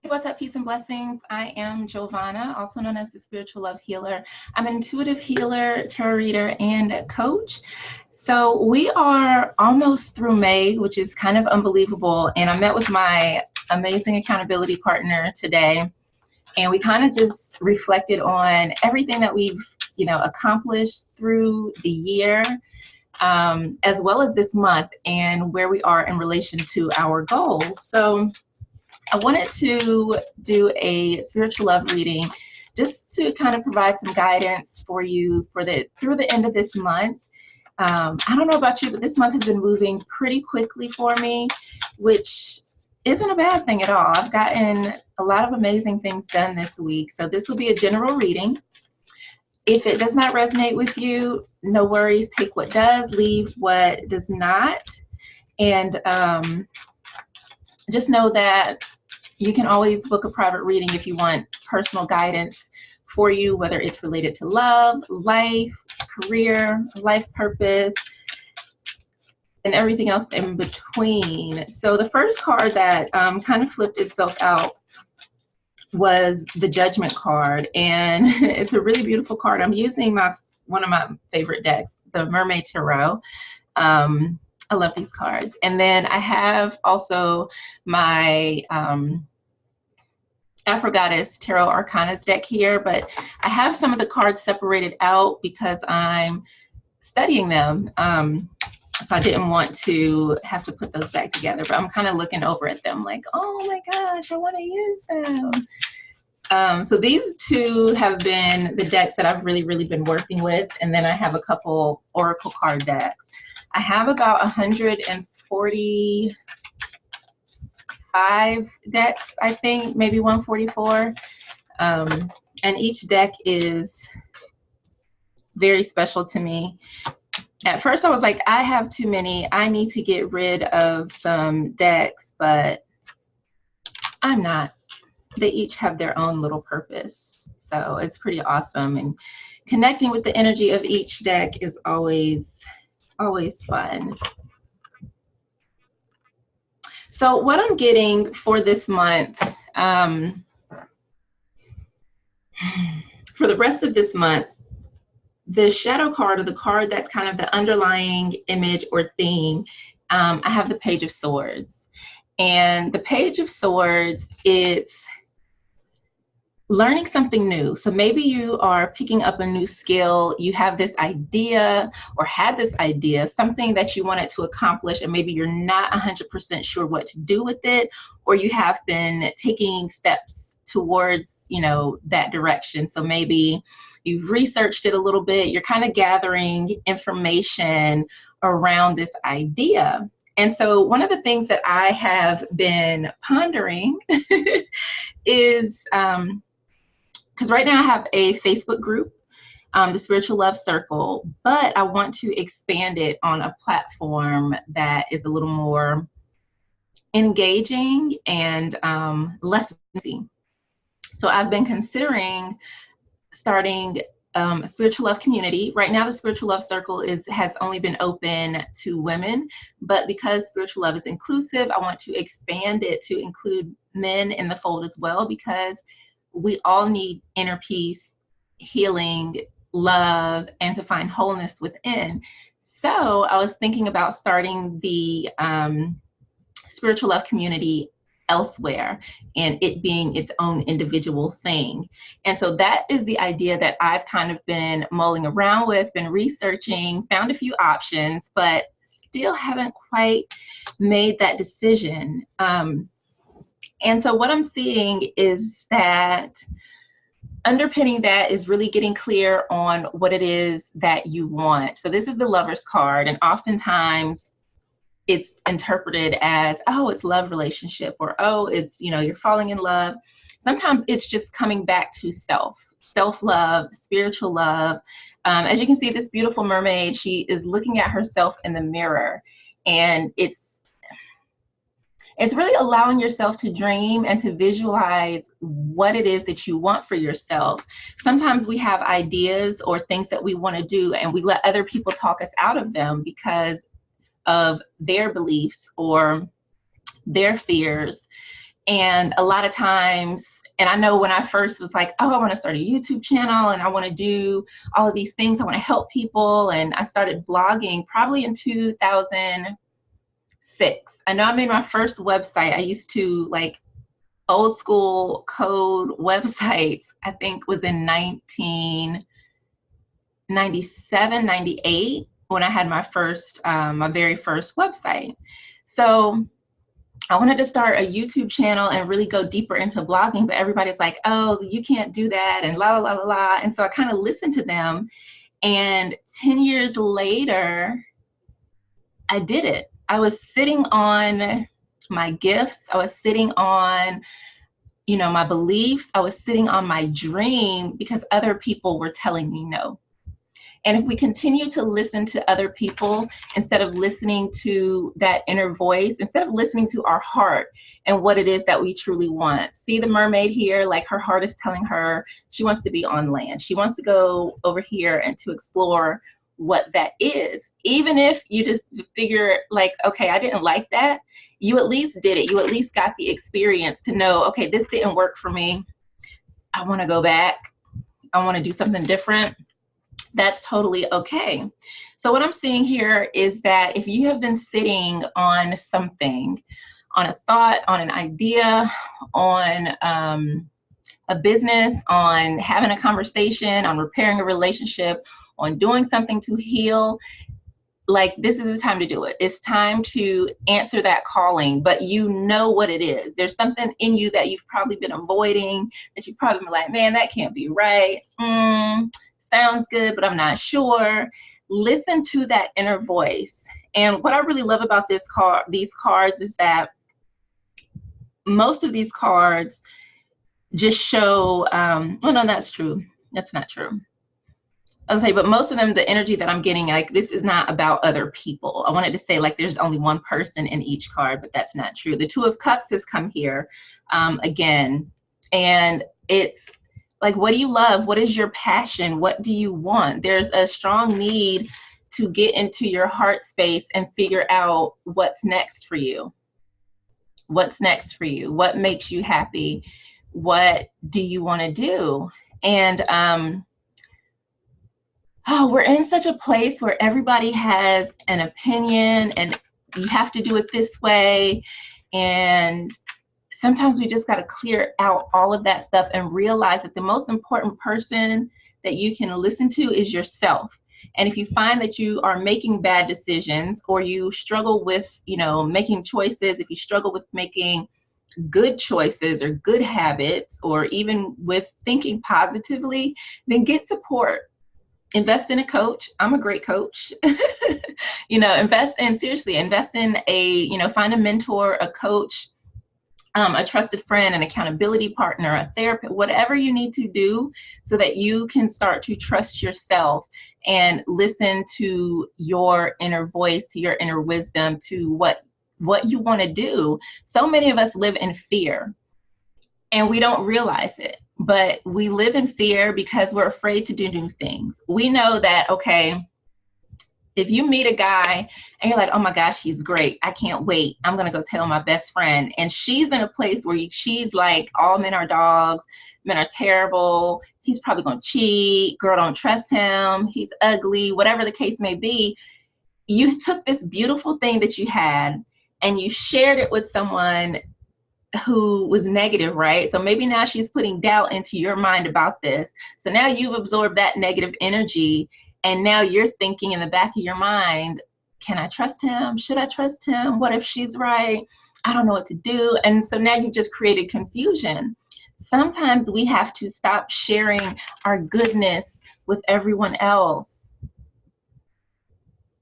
What's up, peace and blessings? I am Jovhannah, also known as the Spiritual Love Healer. I'm an intuitive healer, tarot reader, and coach. So we are almost through May, which is kind of unbelievable. And I met with my amazing accountability partner today, and we kind of just reflected on everything that we've, accomplished through the year, as well as this month, and where we are in relation to our goals. So I wanted to do a spiritual love reading just to kind of provide some guidance for you through the end of this month. I don't know about you, but this month has been moving pretty quickly for me, which isn't a bad thing at all. I've gotten a lot of amazing things done this week. So this will be a general reading. If it does not resonate with you, no worries. Take what does, leave what does not. And just know that you can always book a private reading if you want personal guidance for you, whether it's related to love, life, career, life purpose, and everything else in between. So the first card that kind of flipped itself out was the Judgment card, and it's a really beautiful card. I'm using one of my favorite decks, the Mermaid Tarot. I love these cards. And then I have also my Afro Goddess Tarot Arcanas deck here, but I have some of the cards separated out because I'm studying them. So I didn't want to have to put those back together, but I'm kind of looking over at them like, oh my gosh, I want to use them. So these two have been the decks that I've really been working with. And then I have a couple Oracle card decks. I have about 145 decks, I think, maybe 144. And each deck is very special to me. At first I was like, I have too many. I need to get rid of some decks, but I'm not. They each have their own little purpose. So it's pretty awesome. And connecting with the energy of each deck is always fun. So what I'm getting for this month, for the rest of this month, the shadow card, or the card that's kind of the underlying image or theme, I have the Page of Swords. And the Page of Swords, it's learning something new. So maybe you are picking up a new skill, you have this idea or had this idea, something that you wanted to accomplish, and maybe you're not 100% sure what to do with it, or you have been taking steps towards, that direction. So maybe you've researched it a little bit, you're kind of gathering information around this idea. And so one of the things that I have been pondering is, because right now I have a Facebook group, the Spiritual Love Circle, but I want to expand it on a platform that is a little more engaging and less busy. So I've been considering starting a spiritual love community. Right now, the Spiritual Love Circle has only been open to women, but because spiritual love is inclusive, I want to expand it to include men in the fold as well, because we all need inner peace, healing, love, and to find wholeness within. So I was thinking about starting the spiritual love community elsewhere, and it being its own individual thing. And so that is the idea that I've kind of been mulling around with, been researching, found a few options, but still haven't quite made that decision. And so what I'm seeing is that underpinning that is really getting clear on what it is that you want. So this is the Lover's card, and oftentimes it's interpreted as, oh, it's love relationship, or oh, it's, you're falling in love. Sometimes it's just coming back to self-love, spiritual love. As you can see, this beautiful mermaid, she is looking at herself in the mirror, and it's really allowing yourself to dream and to visualize what it is that you want for yourself. Sometimes we have ideas or things that we want to do, and we let other people talk us out of them because of their beliefs or their fears. And a lot of times, and I know when I first was like, oh, I want to start a YouTube channel and I want to do all of these things. I want to help people. And I started blogging probably in 2006. I know I made my first website. I used to like old school code websites, I think was in 1997, 98, when I had my first, my very first website. So I wanted to start a YouTube channel and really go deeper into blogging, but everybody's like, oh, you can't do that, and la, la, la, la. And so I kind of listened to them. And 10 years later, I did it. I was sitting on my gifts. I was sitting on, you know, my beliefs. I was sitting on my dream because other people were telling me no. And if we continue to listen to other people instead of listening to that inner voice, instead of listening to our heart and what it is that we truly want. See the mermaid here, like her heart is telling her she wants to be on land. She wants to go over here and to explore what that is. Even if you just figure like, okay, I didn't like that, you at least did it. You at least got the experience to know, okay, this didn't work for me. I want to go back. I want to do something different. That's totally okay. So what I'm seeing here is that if you have been sitting on something, on a thought, on an idea, on a business, on having a conversation, on repairing a relationship, on doing something to heal, like this is the time to do it. It's time to answer that calling, but you know what it is. There's something in you that you've probably been avoiding, that you've probably been like, man, that can't be right. Sounds good, but I'm not sure. Listen to that inner voice. And what I really love about these cards is that most of these cards just show, well, no, that's true. That's not true. I'll say, but most of them, the energy that I'm getting, like this is not about other people. I wanted to say like there's only one person in each card, but that's not true. The Two of Cups has come here again, and it's like, what do you love? What is your passion? What do you want? There's a strong need to get into your heart space and figure out what's next for you. What's next for you? What makes you happy? What do you want to do? And we're in such a place where everybody has an opinion and you have to do it this way. And sometimes we just got to clear out all of that stuff and realize that the most important person that you can listen to is yourself. And if you find that you are making bad decisions, or you struggle with, you know, making choices, if you struggle with making good choices or good habits, or even with thinking positively, then get support. Invest in a coach. I'm a great coach. You know, invest in a, you know, find a mentor, a coach, a trusted friend, an accountability partner, a therapist, whatever you need to do so that you can start to trust yourself and listen to your inner voice, to your inner wisdom, to what you want to do. So many of us live in fear and we don't realize it, but we live in fear because we're afraid to do new things. We know that, okay, if you meet a guy and you're like, oh my gosh, he's great, I can't wait, I'm going to go tell my best friend. And she's in a place where she's like, all men are dogs, men are terrible, he's probably going to cheat, girl, don't trust him, he's ugly, whatever the case may be. You took this beautiful thing that you had and you shared it with someone who was negative, right? So maybe now she's putting doubt into your mind about this. So now you've absorbed that negative energy. And now you're thinking in the back of your mind, can I trust him? Should I trust him? What if she's right? I don't know what to do. And so now you've just created confusion. Sometimes we have to stop sharing our goodness with everyone else.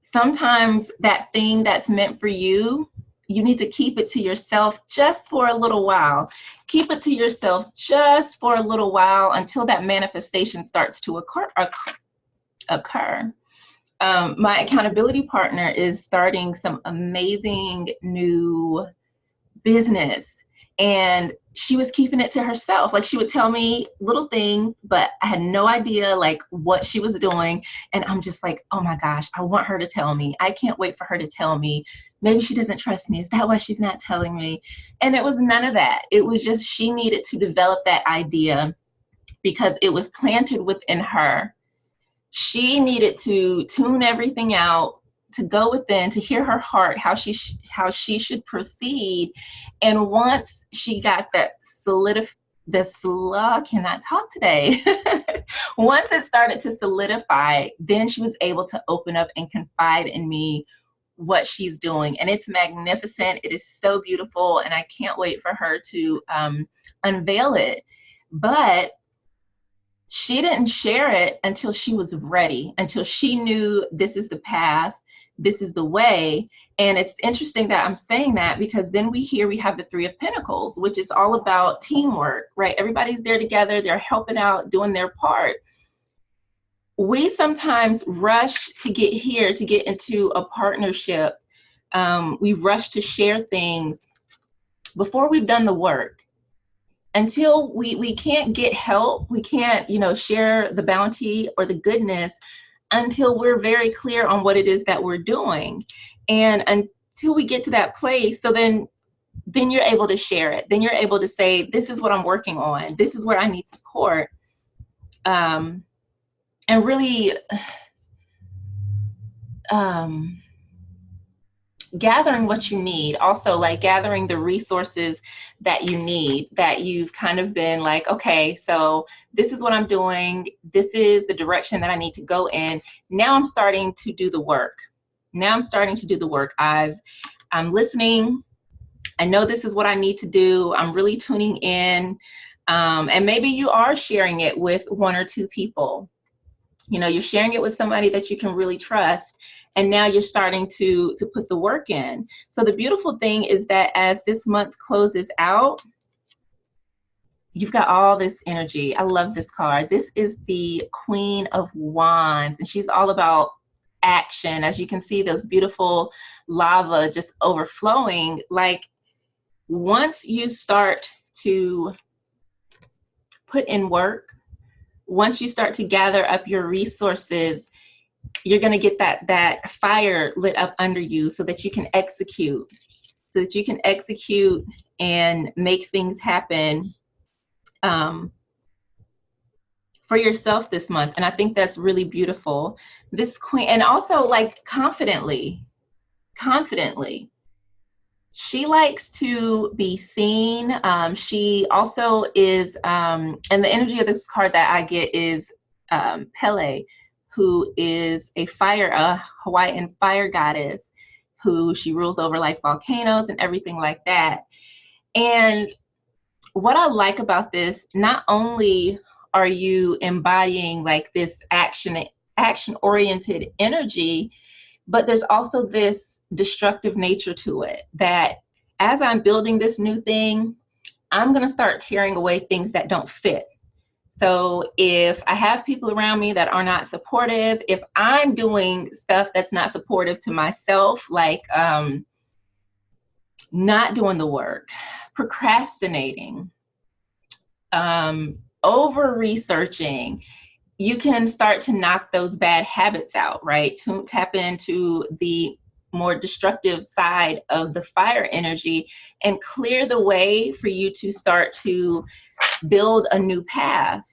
Sometimes that thing that's meant for you, you need to keep it to yourself just for a little while. Keep it to yourself just for a little while until that manifestation starts to occur. My accountability partner is starting some amazing new business, And she was keeping it to herself. Like, she would tell me little things, but I had no idea like what she was doing. And I'm just like, oh my gosh, I want her to tell me. I can't wait for her to tell me. Maybe she doesn't trust me. Is that why she's not telling me? And it was none of that. It was just, she needed to develop that idea because it was planted within her. She needed to tune everything out, to go within, to hear her heart, how she should proceed. And once she got that cannot talk today. Once it started to solidify, then she was able to open up and confide in me what she's doing. And it's magnificent. It is so beautiful. And I can't wait for her to unveil it. But she didn't share it until she was ready, until she knew this is the path, this is the way. And it's interesting that I'm saying that because then we have the Three of Pentacles, which is all about teamwork, right? Everybody's there together, they're helping out, doing their part. We sometimes rush to get here, to get into a partnership. We rush to share things before we've done the work. Until we can't get help, we can't, share the bounty or the goodness until we're very clear on what it is that we're doing. And until we get to that place, so then you're able to share it. Then you're able to say, this is what I'm working on. This is where I need support. And really gathering what you need, also like gathering the resources that you need, that you've kind of been like, okay, so this is what I'm doing. This is the direction that I need to go in. Now I'm starting to do the work. I'm listening. I know this is what I need to do. I'm really tuning in. And maybe you are sharing it with one or two people. You're sharing it with somebody that you can really trust. And now you're starting to put the work in. So the beautiful thing is that as this month closes out, you've got all this energy. I love this card. This is the Queen of Wands, and she's all about action. As you can see, those beautiful lava just overflowing. Like, once you start to put in work, once you start to gather up your resources, you're going to get that fire lit up under you so that you can execute, and make things happen for yourself this month. And I think that's really beautiful. This queen, and also like confidently, she likes to be seen. She also is, and the energy of this card that I get is Pele, who is a Hawaiian fire goddess, who she rules over like volcanoes and everything like that. And what I like about this, not only are you embodying like this action-oriented energy, but there's also this destructive nature to it, that as I'm building this new thing, I'm going to start tearing away things that don't fit. So if I have people around me that are not supportive, if I'm doing stuff that's not supportive to myself, like not doing the work, procrastinating, over-researching, you can start to knock those bad habits out, right? To tap into the more destructive side of the fire energy and clear the way for you to start to build a new path.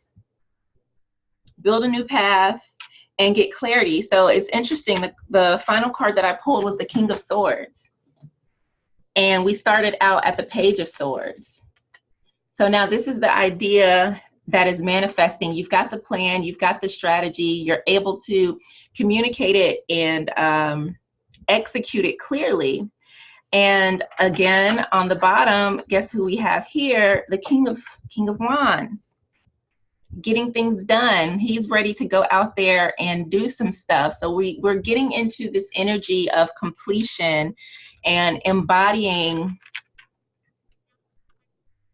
And get clarity. So it's interesting, the final card that I pulled was the King of Swords. And we started out at the Page of Swords. So now this is the idea that is manifesting. You've got the plan, you've got the strategy, you're able to communicate it and execute it clearly. And again, on the bottom, guess who we have here? The King of Wands. Getting things done. He's ready to go out there and do some stuff. So we're getting into this energy of completion and embodying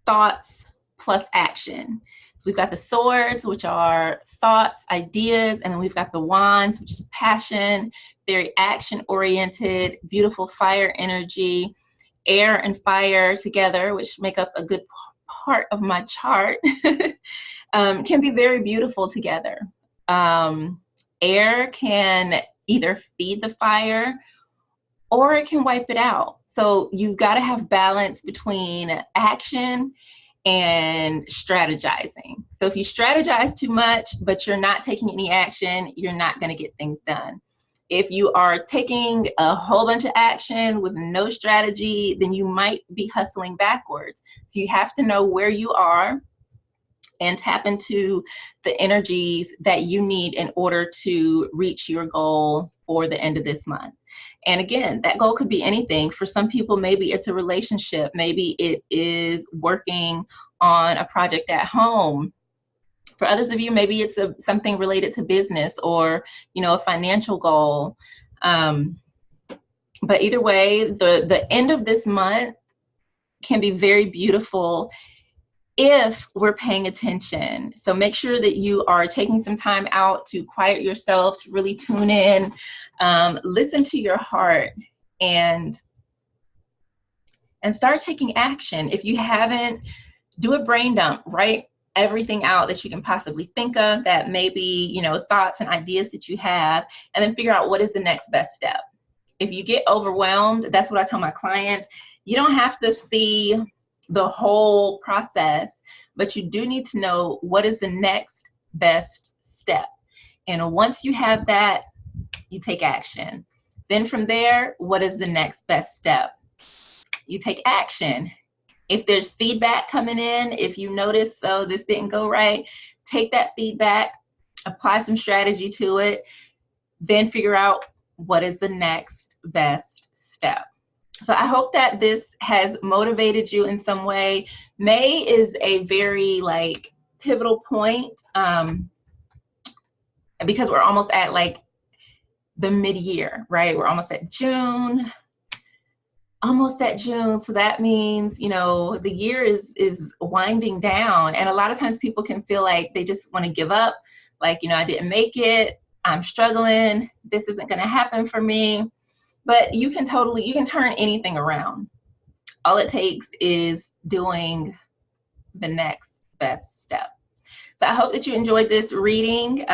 thoughts plus action. So we've got the swords, which are thoughts, ideas, and then we've got the wands, which is passion, very action-oriented, beautiful fire energy. air and fire together, which make up a good part of my chart, can be very beautiful together. Air can either feed the fire or it can wipe it out. So you've got to have balance between action and strategizing. So if you strategize too much, but you're not taking any action, you're not going to get things done. If you are taking a whole bunch of action with no strategy, then you might be hustling backwards. So you have to know where you are and tap into the energies that you need in order to reach your goal for the end of this month. And again, that goal could be anything. For some people, maybe it's a relationship. Maybe it is working on a project at home. For others of you, maybe it's something related to business or, a financial goal. But either way, the end of this month can be very beautiful if we're paying attention. So make sure that you are taking some time out to quiet yourself, to really tune in, listen to your heart, and start taking action. If you haven't, do a brain dump, write everything out that you can possibly think of, that maybe, thoughts and ideas that you have, and then figure out what is the next best step. If you get overwhelmed, that's what I tell my clients. You don't have to see the whole process, but you do need to know what is the next best step. And once you have that, you take action. Then from there, what is the next best step? You take action. If there's feedback coming in, if you notice, oh, this didn't go right, take that feedback, apply some strategy to it, then figure out what is the next best step. So I hope that this has motivated you in some way. May is a very pivotal point because we're almost at the mid-year, right? We're almost at June. So that means, the year is winding down. And a lot of times people can feel like they just want to give up. I didn't make it. I'm struggling. This isn't going to happen for me. But you can turn anything around. All it takes is doing the next best step. So I hope that you enjoyed this reading.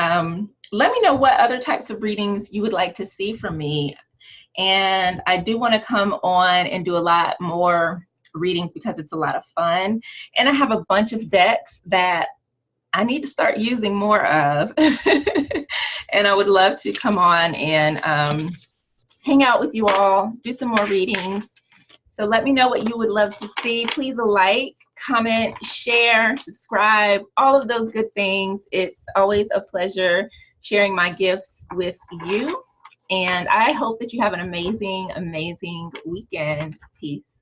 Let me know what other types of readings you would like to see from me. And I do want to come on and do a lot more readings because it's a lot of fun. And I have a bunch of decks that I need to start using more of. And I would love to come on and hang out with you all, do some more readings. So let me know what you would love to see. Please comment, share, subscribe, all of those good things. It's always a pleasure sharing my gifts with you. And I hope that you have an amazing, amazing weekend. Peace.